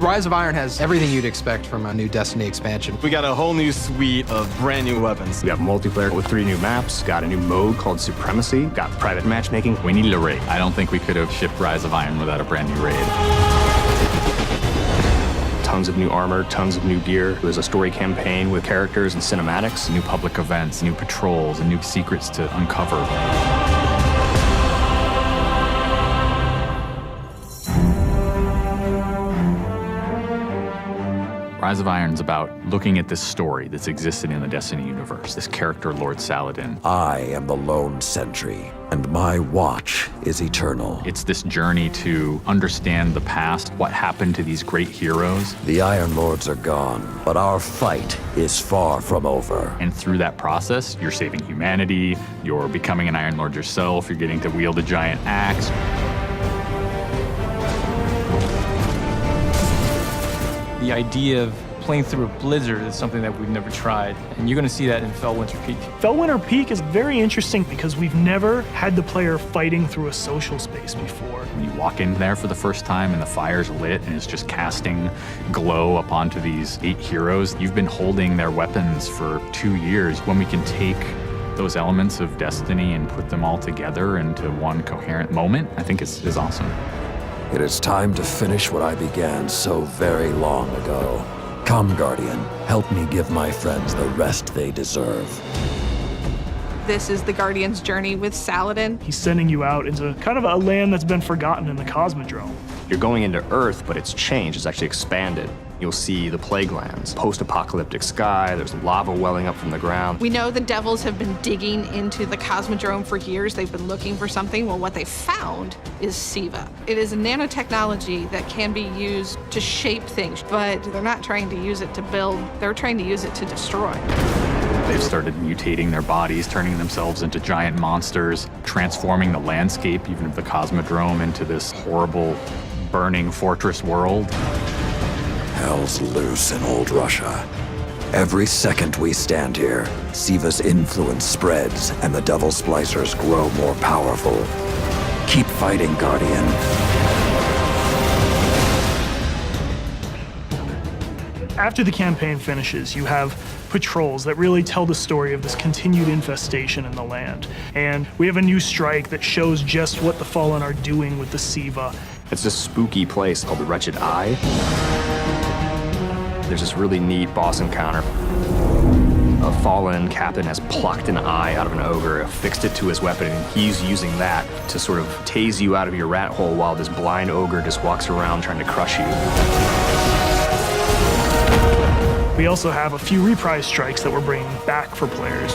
Rise of Iron has everything you'd expect from a new Destiny expansion. We got a whole new suite of brand new weapons. We have multiplayer with 3 new maps, got a new mode called Supremacy, got private matchmaking. We needed a raid. I don't think we could have shipped Rise of Iron without a brand new raid. Tons of new armor, tons of new gear. There's a story campaign with characters and cinematics. New public events, new patrols, and new secrets to uncover. Rise of Iron's about looking at this story that's existed in the Destiny universe, this character, Lord Saladin. I am the lone sentry, and my watch is eternal. It's this journey to understand the past, what happened to these great heroes. The Iron Lords are gone, but our fight is far from over. And through that process, you're saving humanity, you're becoming an Iron Lord yourself, you're getting to wield a giant axe. The idea of playing through a blizzard is something that we've never tried, and you're going to see that in Fellwinter Peak. Fellwinter Peak is very interesting because we've never had the player fighting through a social space before. When you walk in there for the first time and the fire's lit and it's just casting glow up onto these 8 heroes, you've been holding their weapons for 2 years. When we can take those elements of Destiny and put them all together into one coherent moment, I think is awesome. It is time to finish what I began so very long ago. Come, Guardian, help me give my friends the rest they deserve. This is the Guardian's journey with Saladin. He's sending you out into kind of a land that's been forgotten in the Cosmodrome. You're going into Earth, but it's changed, it's actually expanded. You'll see the plague lands, post-apocalyptic sky, there's lava welling up from the ground. We know the Devils have been digging into the Cosmodrome for years. They've been looking for something. Well, what they found is Siva. It is a nanotechnology that can be used to shape things, but they're not trying to use it to build, they're trying to use it to destroy. They've started mutating their bodies, turning themselves into giant monsters, transforming the landscape, even of the Cosmodrome, into this horrible, burning fortress world. Hell's loose in old Russia. Every second we stand here, Siva's influence spreads and the Devil Splicers grow more powerful. Keep fighting, Guardian. After the campaign finishes, you have patrols that really tell the story of this continued infestation in the land. And we have a new strike that shows just what the Fallen are doing with the Siva. It's this spooky place called the Wretched Eye. There's this really neat boss encounter. A fallen captain has plucked an eye out of an ogre, affixed it to his weapon, and he's using that to sort of tase you out of your rat hole while this blind ogre just walks around trying to crush you. We also have a few reprise strikes that we're bringing back for players.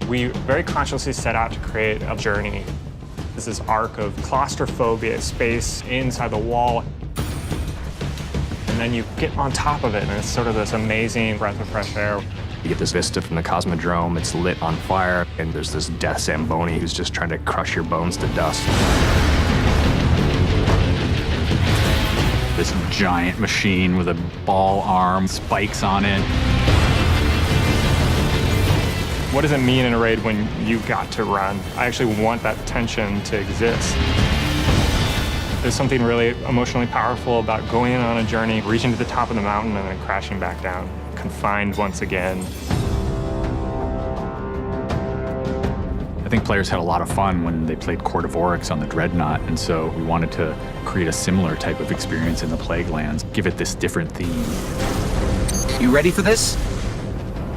We very consciously set out to create a journey. This arc of claustrophobia, space inside the wall. And then you get on top of it, and it's sort of this amazing breath of fresh air. You get this vista from the Cosmodrome, it's lit on fire, and there's this death Zamboni who's just trying to crush your bones to dust. This giant machine with a ball arm, spikes on it. What does it mean in a raid when you've got to run? I actually want that tension to exist. There's something really emotionally powerful about going on a journey, reaching to the top of the mountain and then crashing back down, confined once again. I think players had a lot of fun when they played Court of Oryx on the Dreadnought, and so we wanted to create a similar type of experience in the Plague Lands, give it this different theme. You ready for this?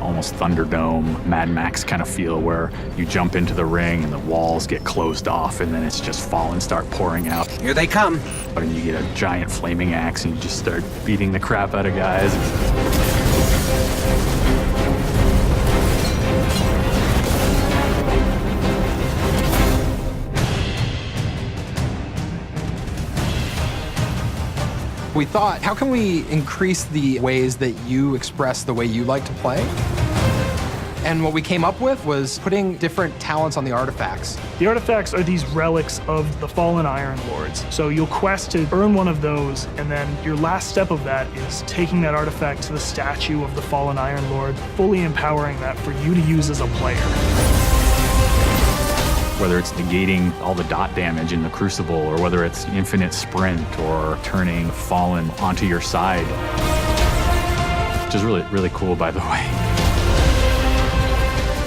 Almost Thunderdome, Mad Max kind of feel where you jump into the ring and the walls get closed off and then it's just fallen start pouring out. Here they come. And you get a giant flaming axe and you just start beating the crap out of guys. We thought, how can we increase the ways that you express the way you like to play? And what we came up with was putting different talents on the artifacts. The artifacts are these relics of the fallen Iron Lords. So you'll quest to earn one of those, and then your last step of that is taking that artifact to the statue of the fallen Iron Lord, fully empowering that for you to use as a player. whether it's negating all the dot damage in the Crucible, or whether it's infinite sprint, or turning Fallen onto your side, which is really, really cool, by the way.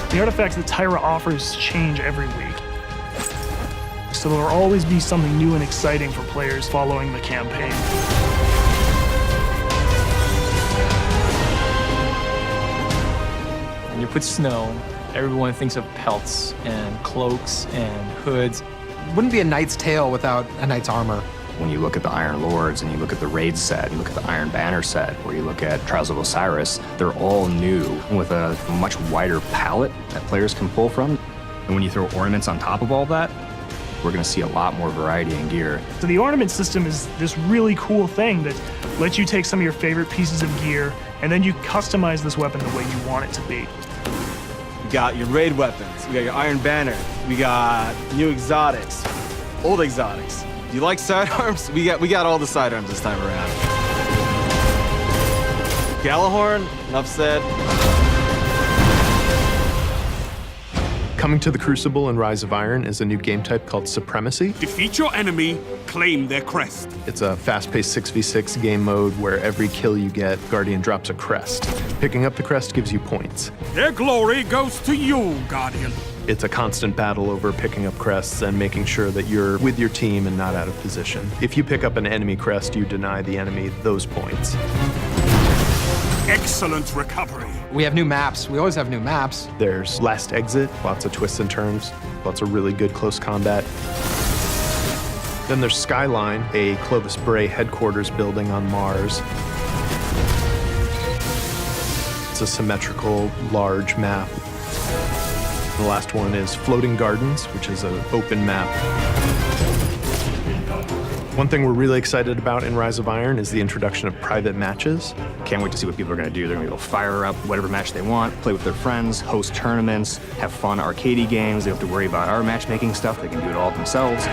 The artifacts that Tyra offers change every week. So there will always be something new and exciting for players following the campaign. When you put snow, everyone thinks of pelts and cloaks and hoods. Wouldn't be a knight's tale without a knight's armor. When you look at the Iron Lords and you look at the Raid set, you look at the Iron Banner set, or you look at Trials of Osiris, they're all new with a much wider palette that players can pull from. And when you throw ornaments on top of all that, we're going to see a lot more variety in gear. So the ornament system is this really cool thing that lets you take some of your favorite pieces of gear and then you customize this weapon the way you want it to be. We got your raid weapons, we got your Iron Banner, we got new exotics, old exotics. Do you like sidearms? We got all the sidearms this time around. Galahorn, enough said. Coming to the Crucible and Rise of Iron is a new game type called Supremacy. Defeat your enemy, claim their crest. It's a fast-paced 6v6 game mode where every kill you get, Guardian drops a crest. Picking up the crest gives you points. Their glory goes to you, Guardian. It's a constant battle over picking up crests and making sure that you're with your team and not out of position. If you pick up an enemy crest, you deny the enemy those points. Excellent recovery. We have new maps. We always have new maps. There's Last Exit, lots of twists and turns, lots of really good close combat. Then there's Skyline, a Clovis Bray headquarters building on Mars. It's a symmetrical, large map. The last one is Floating Gardens, which is an open map. One thing we're really excited about in Rise of Iron is the introduction of private matches. Can't wait to see what people are going to do. They're going to go fire up whatever match they want, play with their friends, host tournaments, have fun arcadey games. They don't have to worry about our matchmaking stuff. They can do it all themselves.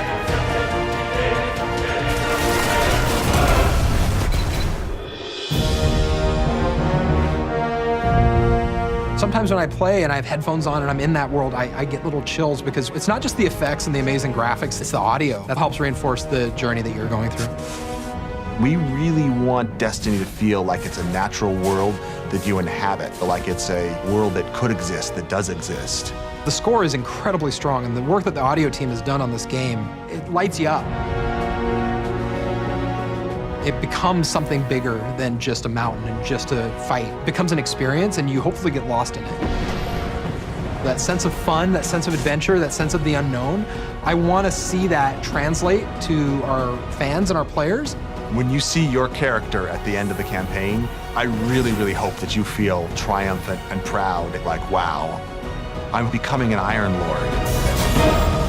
Sometimes when I play and I have headphones on and I'm in that world, I get little chills because it's not just the effects and the amazing graphics, it's the audio that helps reinforce the journey that you're going through. We really want Destiny to feel like it's a natural world that you inhabit, like it's a world that could exist, that does exist. The score is incredibly strong, and the work that the audio team has done on this game, it lights you up. It becomes something bigger than just a mountain and just a fight. It becomes an experience, and you hopefully get lost in it. That sense of fun, that sense of adventure, that sense of the unknown, I want to see that translate to our fans and our players. When you see your character at the end of the campaign, I really, really hope that you feel triumphant and proud, like, wow, I'm becoming an Iron Lord.